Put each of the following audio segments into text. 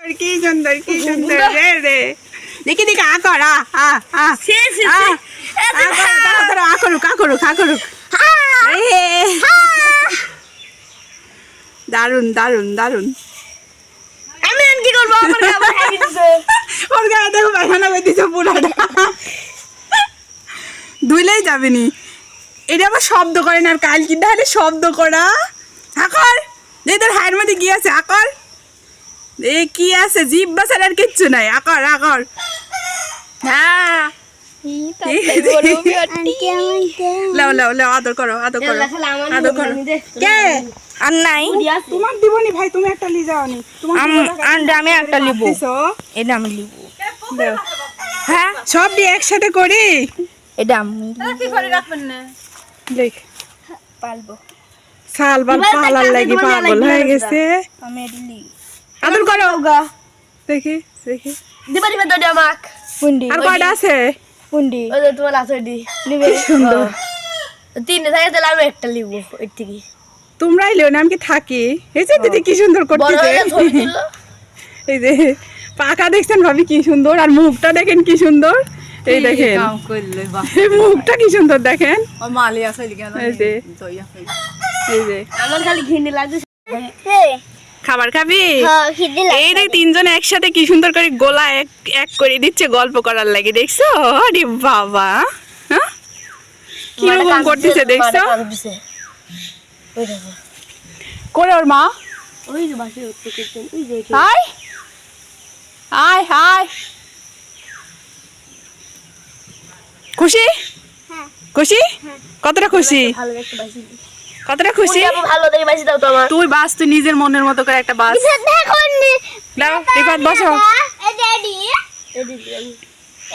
কি সুন্দর রে রে দেখি দেখি আ কর করুক দারুন দারুন দারুন। আমি কি করবো? ওর গায়ে দেখো পায়খানা করে দিচ্ছে পুরাটা, ধুইলেই যাবে নি। এটা আবার শব্দ করে না, আর কাল কি তাহলে শব্দ করা আকর দেখি তোর হায়ের মধ্যে কি আছে আকর, এ কি আছে জিভ বাসার আর কিচ্ছু নাই, আকর আকর। হ্যাঁ লাও লাও লাও আদর করো আদর করো আদর করো। কে আর নাই তোমার দিবনি ভাই, তুমি একটা লি যাওনি, আমি একটা লিব, এটা আমি লিব। হ্যাঁ সব দিয়ে একসাথে করি, এটা আমি কি করে রাখবেন না? দেখ পালবো। সাল বাল পালার লাগি পাগল হয়ে গেছে। আমি এটা লি আদর করো গা, দেখি দেখি দিবা দিবা তো আমাক পুন্ডি আর কয়টা আছে পুন্ডি ওই যে তোমার আছে দি লিবে সুন্দর। তিনটে থাকে তাহলে আমি একটা লিব এর থেকে। তোমরাই লিও না, আমি কি থাকি। এই যে দিদি কি সুন্দর বড় করতেছে, হয়ে ছবি তুললো। এই যে পাকা দেখছেন ভাবি কি সুন্দর, আর মুখটা দেখেন কি সুন্দর, এই দেখেন কাম করলে বাহ, এই মুখটা কি সুন্দর দেখেন, ও মালি আছে কেন? এই যে জয়া ফেল। এই যে আমার খালি ঘিন্ডি লাগছে। খাবার খাবি। হ্যাঁ খিদে এই দেখ তিনজন একসাথে কি সুন্দর করে গোলা এক এক করে দিচ্ছে গল্প করার লাগে, দেখছো? আরে বাবা হ্যাঁ কি রকম করতেছে দেখছো? ওই দেখো করে ওর মা ওই যে বাসে উঠতে করতেন ওই যে হাই হাই হাই খুশি খুশি কতটা খুশি ভালো একটা বাসি কতটা খুশি ভালো দেখে বাসি দাও তো আমার। তুই বাস, তুই নিজের মনের মতো করে একটা বাস দেখো দাও। রিফাত বসো। এটা এডি এডি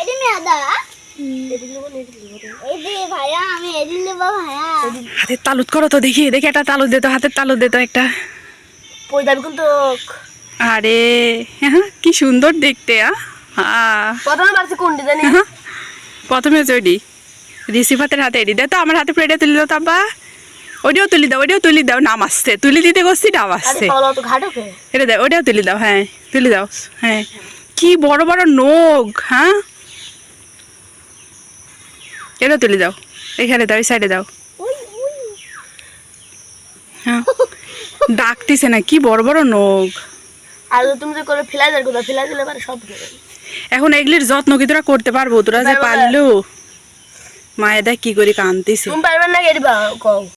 এডি মেদা এডি লোক এডি ভাইয়া আমি এডি নেব ভাইয়া। হাতের তালুত করো তো দেখি দেখি একটা তালুত দে তো, হাতের তালুত দে তো একটা। পড়ে যাবে কিন্তু আরে হ্যাঁ কি সুন্দর দেখতে। প্রথমে বাসি কোনটি জানি প্রথমে চডি রিসিভাতের হাতে এডি দে তো, আমার হাতে প্লেটে তুলি দাও তো আব্বা, ওইটাও তুলি দাও, নাম আসছে তুলি দিতে করছি নাম আরে আসছে, পাওলা তো ঘাটকে এটা দাও ওইটাও তুলি দাও, হ্যাঁ তুলি দাও। হ্যাঁ কি বড় বড় নখ, হ্যাঁ এটা তুলি দাও, এখানে দাও, এই সাইডে দাও। হ্যাঁ ডাকতেছে না, কি বড় বড় নখ। আর তুমি যে করে ফেলা যার কথা ফেলা দিলে পারে সব করে। এখন এগুলির যত্ন কি তোরা করতে পারবো? তোরা যে পারলো মায়েরা কি করে কানতেছে। তুমি পারবে না এডি কও